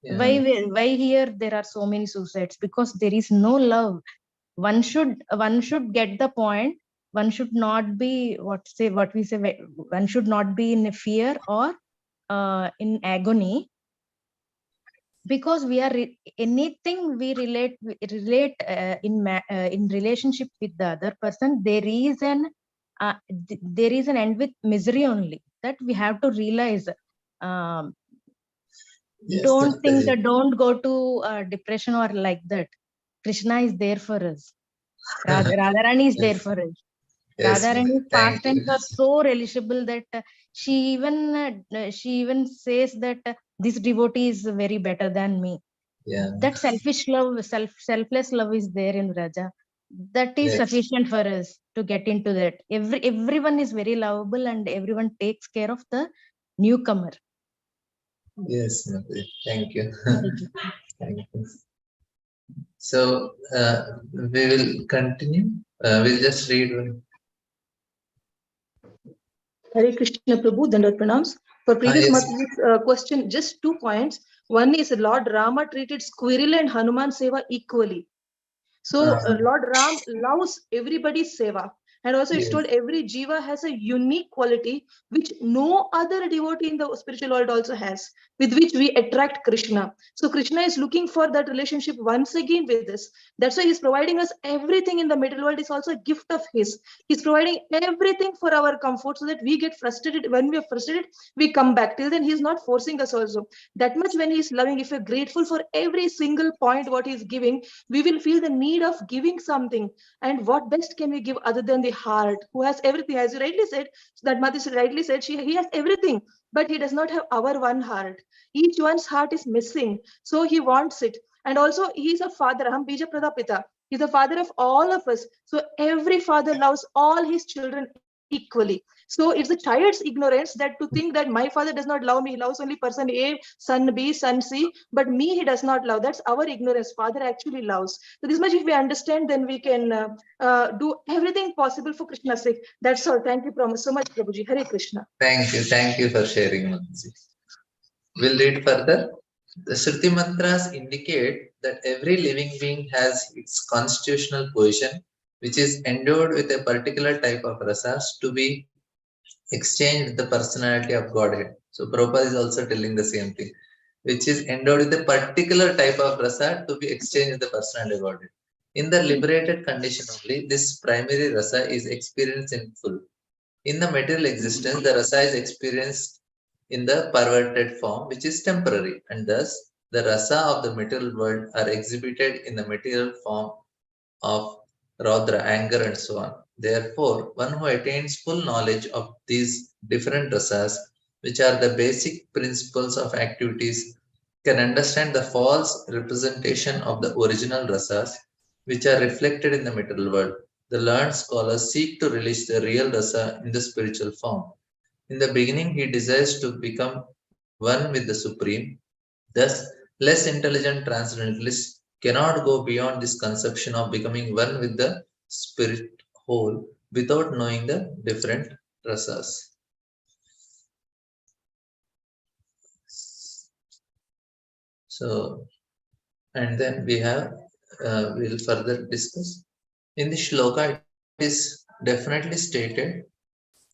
Yeah. Why here there are so many suicides? Because there is no love. One should get the point. One should not be what we say, one should not be in fear or in agony, because we are anything we relate in relationship with the other person, there is an end with misery only. That we have to realize. um, Yes, don't think Mataji. that, don't go to depression or like that. Krishna is there for us. Radharani is there Yes. for us. Yes, Radharani's thank you. pastimes are so relishable that she even says that this devotee is very better than me. Yeah. That selfish love, selfless love is there in Raja. That is Yes. sufficient for us to get into that. Everyone is very lovable and everyone takes care of the newcomer. Yes, Mataji. Thank you. Hare Krishna. Thank you. So we will continue. We'll just read one. Hare Krishna Prabhu, Dandat Pranams. For previous Yes. Mataji's question, just 2 points. One is Lord Rama treated squirrel and Hanuman Seva equally. So Lord Ram loves everybody's seva. And also it's Yes. told every jiva has a unique quality which no other devotee in the spiritual world also has, with which we attract Krishna. So Krishna is looking for that relationship once again with us. That's why he's providing us everything in the middle world is also a gift of his. He's providing everything for our comfort so that we get frustrated. When we are frustrated, we come back. Till then, he's not forcing us also. That much when he's loving, if we're grateful for every single point what he's giving, we will feel the need of giving something. And what best can we give other than the heart, who has everything? As you rightly said, that Mati rightly said, he has everything, but he does not have our one heart. Each one's heart is missing, so he wants it. And also, he's a father. Aham bija pradapita. He's the father of all of us. So every father loves all his children equally. So it's the child's ignorance that to think that my father does not love me, he loves only person A, son B, son C, but me he does not love. That's our ignorance. Father actually loves. So this much if we understand, then we can do everything possible for Krishna's sake. That's all. Thank you so much, Prabhuji. Hare Krishna. Thank you for sharing, Mataji. We'll read further. The Shruti mantras indicate that every living being has its constitutional position, which is endowed with a particular type of rasas to be exchanged with the personality of Godhead. So Prabhupada is also telling the same thing, which is endowed with a particular type of rasa to be exchanged with the personality of Godhead. In the liberated condition only, this primary rasa is experienced in full. In the material existence, the rasa is experienced in the perverted form, which is temporary, and thus the rasa of the material world are exhibited in the material form of Raudra, anger, and so on. Therefore, one who attains full knowledge of these different rasas, which are the basic principles of activities, can understand the false representation of the original rasas, which are reflected in the material world. The learned scholars seek to release the real rasa in the spiritual form. In the beginning, he desires to become one with the Supreme. Thus, less intelligent transcendentalists cannot go beyond this conception of becoming one with the spirit whole without knowing the different rasas. So, and then we have, we'll further discuss. In the shloka, it is definitely stated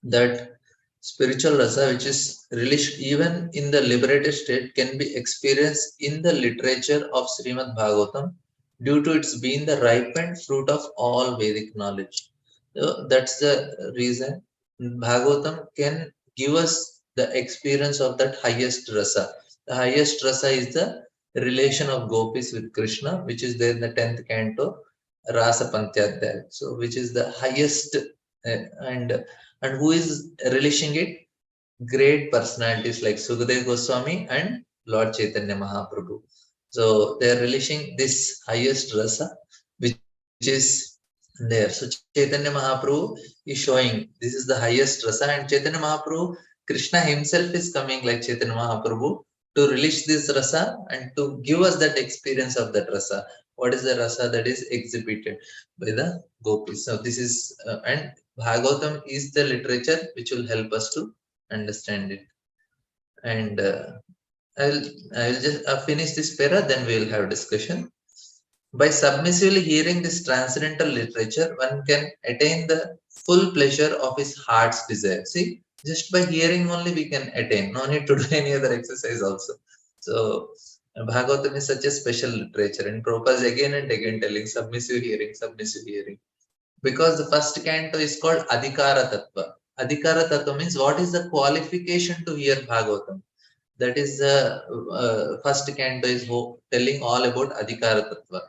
that spiritual rasa, which is released even in the liberated state, can be experienced in the literature of Srimad Bhagavatam due to its being the ripened fruit of all Vedic knowledge. So that's the reason Bhagavatam can give us the experience of that highest rasa. The highest rasa is the relation of gopis with Krishna, which is there in the 10th canto, Rasa Pantyadhyaya. So, which is the highest, and who is relishing it? Great personalities like Sukadeva Goswami and Lord Chaitanya Mahaprabhu. So they are relishing this highest rasa, which is there. So Chaitanya Mahaprabhu is showing this is the highest rasa, and Chaitanya Mahaprabhu, Krishna himself is coming like Chaitanya Mahaprabhu to release this rasa and to give us that experience of that rasa. What is the rasa that is exhibited by the gopis? So this is and Bhagavatam is the literature which will help us to understand it. And I'll just finish this para, then we'll have discussion. By submissively hearing this transcendental literature, one can attain the full pleasure of his heart's desire. See, just by hearing only we can attain. No need to do any other exercise also. So Bhagavatam is such a special literature, and Prabhupada is again and again telling submissive hearing, submissive hearing. Because the first canto is called Adhikara Tattva. Adhikara Tattva means what is the qualification to hear Bhagavatam. That is the first canto is telling all about Adhikara Tattva.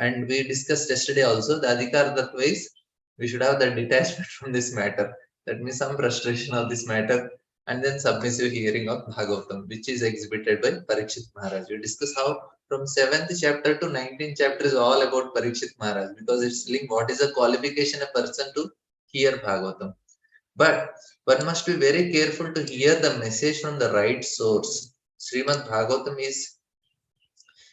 And we discussed yesterday also the Adhikara Tattva is we should have the detachment from this matter. That means some frustration of this matter, and then submissive hearing of Bhagavatam, which is exhibited by Parikshit Maharaj. We discuss how from 7th chapter to 19th chapter is all about Parikshit Maharaj, because it's telling what is the qualification a person to hear Bhagavatam. But one must be very careful to hear the message from the right source. Srimad Bhagavatam is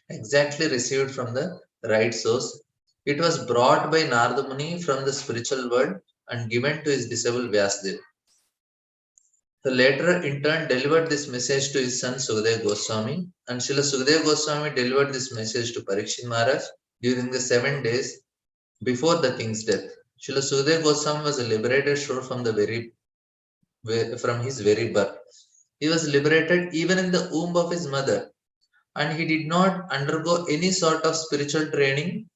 exactly received from the right source. It was brought by Narada Muni from the spiritual world and given to his disciple Vyasadeva. The latter in turn delivered this message to his son Sukadeva Goswami, and Srila Sukadeva Goswami delivered this message to Parikshit Maharaj during the 7 days before the king's death. Srila Sukadeva Goswami was a liberated soul from his very birth. He was liberated even in the womb of his mother, and he did not undergo any sort of spiritual training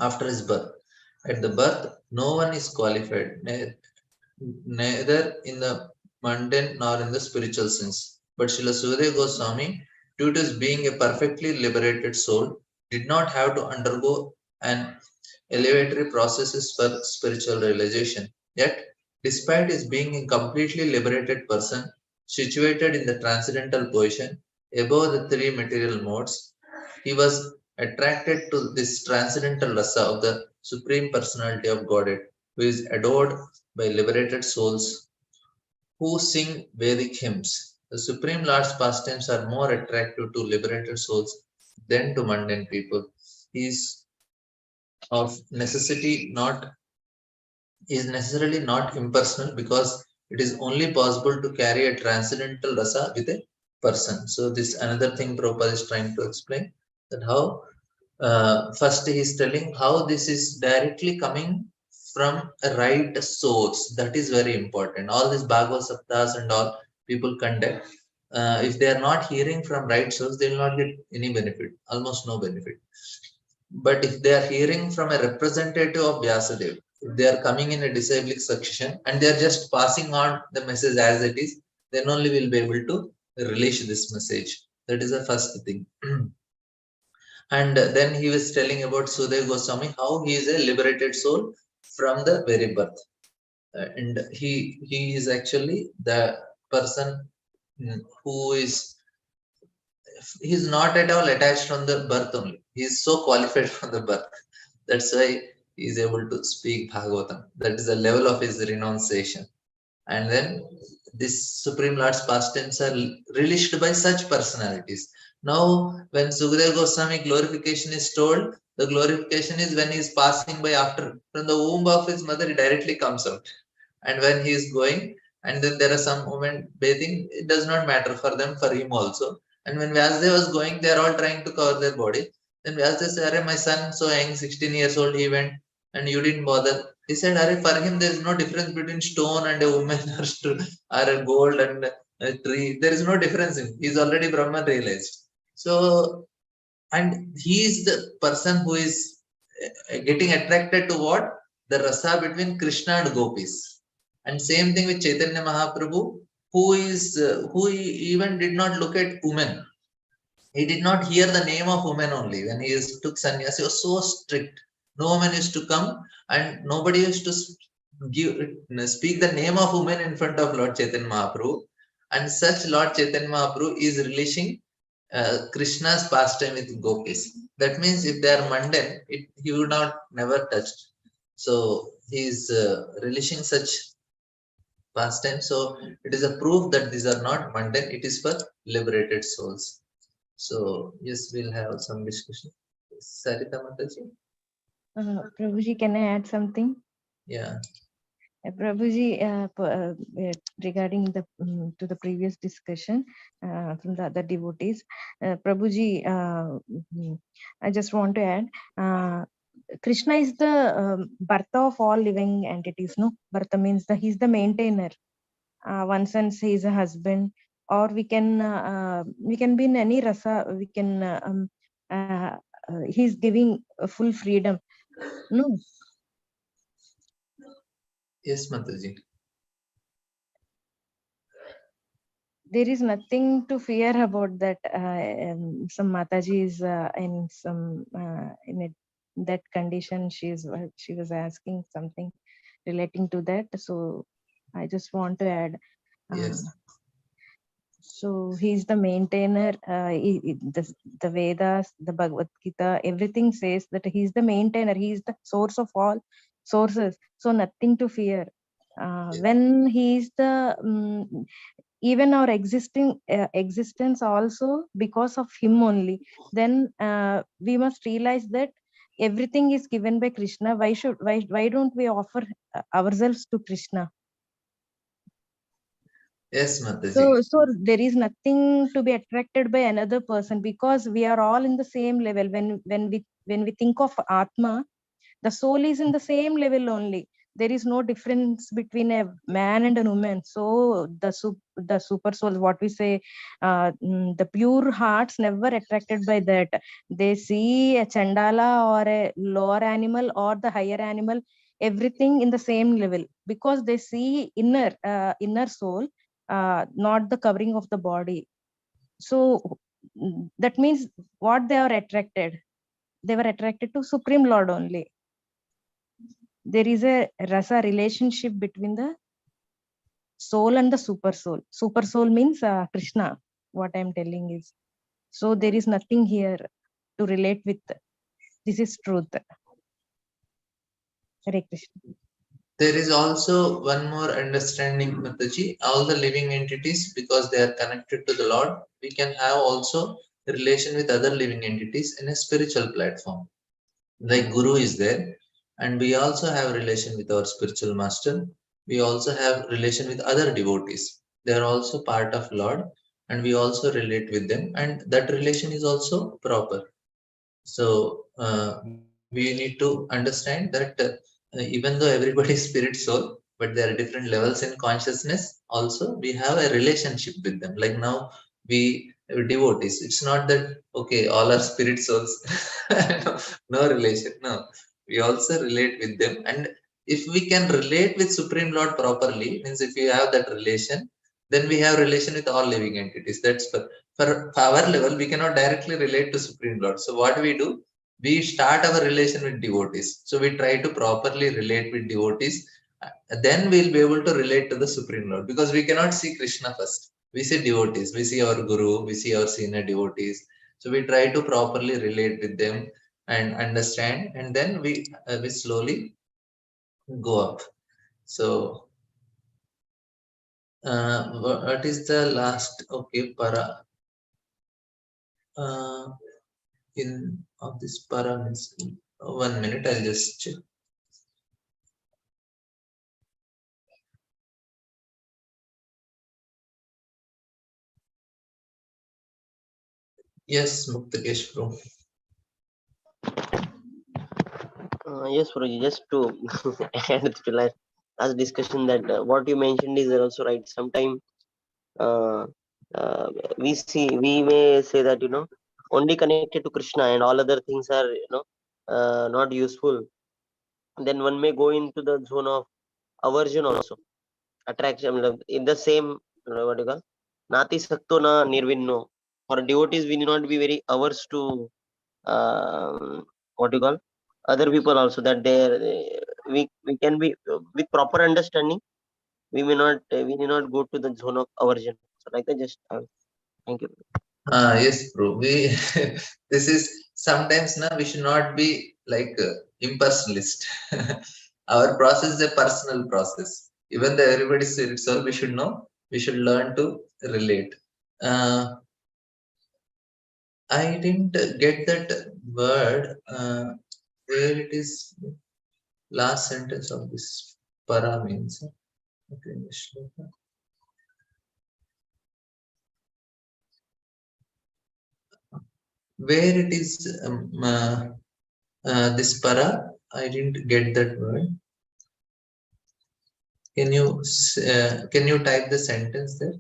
after his birth. At the birth, no one is qualified, neither in the mundane nor in the spiritual sense. But Srila Sukadeva Goswami, due to his being a perfectly liberated soul, did not have to undergo an elevatory processes for spiritual realization. Yet, despite his being a completely liberated person, situated in the transcendental position above the 3 material modes, he was attracted to this transcendental rasa of the Supreme Personality of Godhead, who is adored by liberated souls who sing Vedic hymns. The Supreme Lord's pastimes are more attractive to liberated souls than to mundane people. He is of necessity necessarily not impersonal, because it is only possible to carry a transcendental rasa with a person. So this another thing Prabhupada is trying to explain, that how first he is telling how this is directly coming from a right source. That is very important. All these Bhagavad Saptas and all people conduct, if they are not hearing from right source, they will not get any benefit, almost no benefit. But if they are hearing from a representative of Vyasadeva, if they are coming in a disciplic succession and they are just passing on the message as it is, then only we'll be able to release this message. That is the first thing. And then he was telling about Sukadeva Goswami, how he is a liberated soul from the very birth. And he is actually the person who is he's not at all attached from the birth only. He is so qualified from the birth. That's why he is able to speak Bhagavatam. That is the level of his renunciation. And then this Supreme Lord's pastimes are released by such personalities. Now, when Sukadeva Goswami glorification is told, the glorification is when he is passing by after from the womb of his mother, he directly comes out. And when he is going, and then there are some women bathing, it does not matter for them, for him also. And when Vyasadeva was going, they are all trying to cover their body. Then Vyasadeva said, "Arey, my son, so young, 16 years old, he went, and you didn't bother." He said, "Arey, for him, there is no difference between stone and a woman, or a gold and a tree. There is no difference in. He is already Brahman realized." So, and he is the person who is getting attracted to what? The rasa between Krishna and gopis. And same thing with Chaitanya Mahaprabhu, who even did not look at women. He did not hear the name of women only. When he took sannyas, he was so strict. No woman used to come, and nobody used to speak the name of woman in front of Lord Chaitanya Mahaprabhu. And such Lord Chaitanya Mahaprabhu is releasing Krishna's pastime with gopis. That means if they are mundane, he would not never touch. So he is releasing such pastime. So it is a proof that these are not mundane. It is for liberated souls. So yes, we'll have some discussion. Sarita Mataji. Prabhuji, can I add something? Yeah. Prabhuji, regarding to the previous discussion from the other devotees, Prabhuji, I just want to add, Krishna is the Bharta of all living entities. No, Bharta means he's the maintainer. One sense, he is a husband, or we can be in any rasa. We can he's giving full freedom. No. Yes, Mataji. There is nothing to fear about that. Some Mataji is in some in that condition. She was asking something relating to that. So I just want to add. Yes. So he's the maintainer. The Vedas, the Bhagavad Gita, everything says that he's the maintainer. He's the source of all sources. So nothing to fear. When he's the even our existence also because of him only, then we must realize that everything is given by Krishna. Why don't we offer ourselves to Krishna? Yes, Mataji. So there is nothing to be attracted by another person, because we are all in the same level. When we think of Atma, the soul is in the same level only. There is no difference between a man and a woman. So the super soul, what we say, the pure hearts never attracted by that. They see a chandala or a lower animal or the higher animal, everything in the same level, because they see inner soul, not the covering of the body. So that means what they are attracted. They were attracted to Supreme Lord only. There is a rasa relationship between the soul and the super soul. Super soul means Krishna. What I am telling is, so there is nothing here to relate with. This is truth. Hare Krishna. There is also one more understanding, Mataji. All the living entities, because they are connected to the Lord, we can have also relation with other living entities in a spiritual platform. Like Guru is there, and we also have relation with our spiritual master. We also have relation with other devotees. They are also part of Lord, and we also relate with them, and that relation is also proper. So we need to understand that even though everybody is spirit soul, but there are different levels in consciousness. Also, we have a relationship with them. Like now, we devotees. It's not that okay, all are spirit souls, no, no relation. No, we also relate with them, and if we can relate with Supreme Lord properly, means if we have that relation, then we have relation with all living entities. That's for our level, we cannot directly relate to Supreme Lord. So what we do, we start our relation with devotees. So we try to properly relate with devotees. Then we'll be able to relate to the Supreme Lord, because we cannot see Krishna first. We see devotees, we see our Guru, we see our senior devotees. So we try to properly relate with them and understand, and then we slowly go up. So what is the last? Okay, para. In of this para means 1 minute, I'll just check. Yes, Muktakesh bro. Yes, Guruji, just to add to last discussion, that what you mentioned is also right. Sometimes uh, uh, we may say that only connected to Krishna and all other things are not useful. Then one may go into the zone of aversion also, attraction in the same what you call nati sakto na nirvinno. For devotees, we need not be very averse to what you call other people also, that we can be with proper understanding. We need not go to the zone of aversion. So like that, just thank you. Yes, bro. We this is sometimes now we should not be like impersonalist. Our process is a personal process. Even though everybody is spirit soul, we should know, we should learn to relate. I didn't get that word, where it is last sentence of this para means. Okay, where it is this para, I didn't get that word. Can you type the sentence there?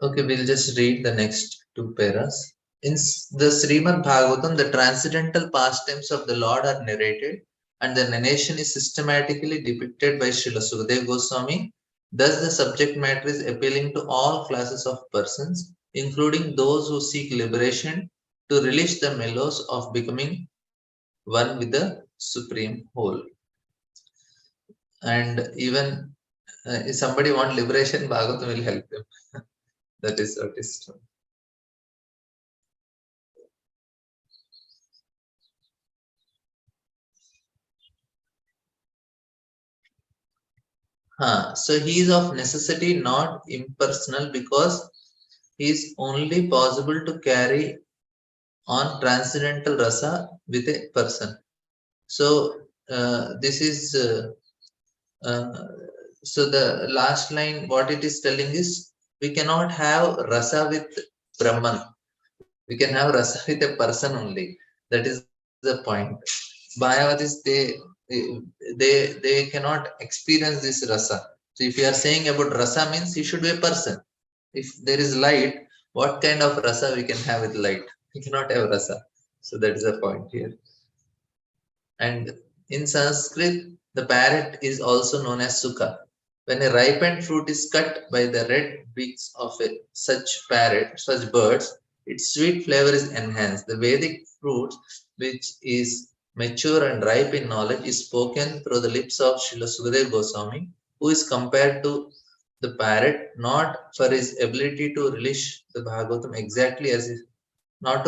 Okay, we'll just read the next two paras. In the Srimad Bhagavatam, the transcendental pastimes of the Lord are narrated, and the narration is systematically depicted by Srila Sukadeva Goswami. Thus, the subject matter is appealing to all classes of persons, including those who seek liberation, to relish the mellows of becoming one with the Supreme Whole. And even if somebody want liberation, Bhagavatam will help them. That is what is true. So he is of necessity not impersonal, because he is only possible to carry on transcendental rasa with a person. So this is so the last line, what it is telling is, we cannot have rasa with Brahman. We can have rasa with a person only. That is the point. Mayavadis, they cannot experience this rasa. So if you are saying about rasa, means he should be a person. If there is light, what kind of rasa we can have with light? We cannot have rasa. So that is the point here. And in Sanskrit, the parrot is also known as sukha. When a ripened fruit is cut by the red beaks of such birds, its sweet flavor is enhanced. The Vedic fruit, which is mature and ripe in knowledge, is spoken through the lips of Srila Sukadeva Goswami, who is compared to the parrot, not for his ability to relish the Bhagavatam exactly as is, not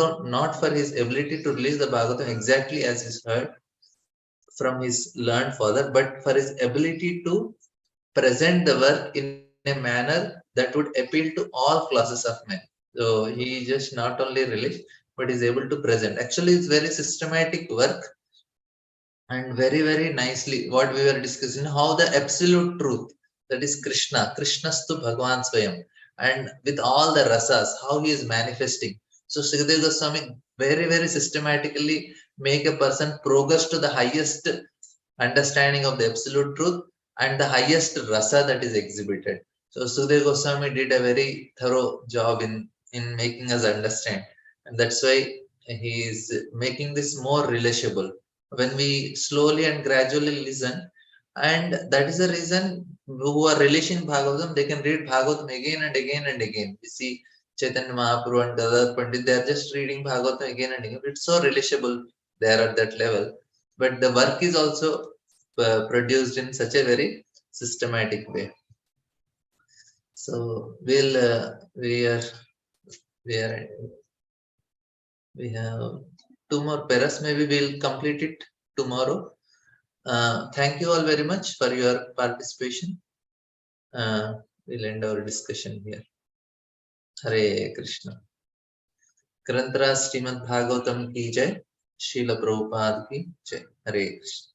for his ability to release the Bhagavatam exactly as is heard from his learned father, but for his ability to present the work in a manner that would appeal to all classes of men. So he just not only relish, but is able to present. Actually, it's very systematic work, and very, very nicely what we were discussing, how the absolute truth, that is Krishnastu Bhagavan Swayam, and with all the rasas, how he is manifesting. So Sukadeva Goswami very, very systematically make a person progress to the highest understanding of the absolute truth and the highest rasa that is exhibited. So Sukadeva Goswami did a very thorough job in making us understand, and that's why he is making this more relatable when we slowly and gradually listen. And that is the reason who are relishing Bhagavatam, they can read Bhagavatam again and again and again. We see Chaitanya Mahaprabhu and other Pandit, they are just reading Bhagavatam again and again. It's so relatable. They are at that level. But the work is also produced in such a very systematic way. So we'll we have two more paras. Maybe we'll complete it tomorrow. Thank you all very much for your participation. We'll end our discussion here. Hare Krishna. ग्रंथराज Shrimad Bhagavatam की जय, श्रील प्रभुपाद की जय. हरे कृष्ण.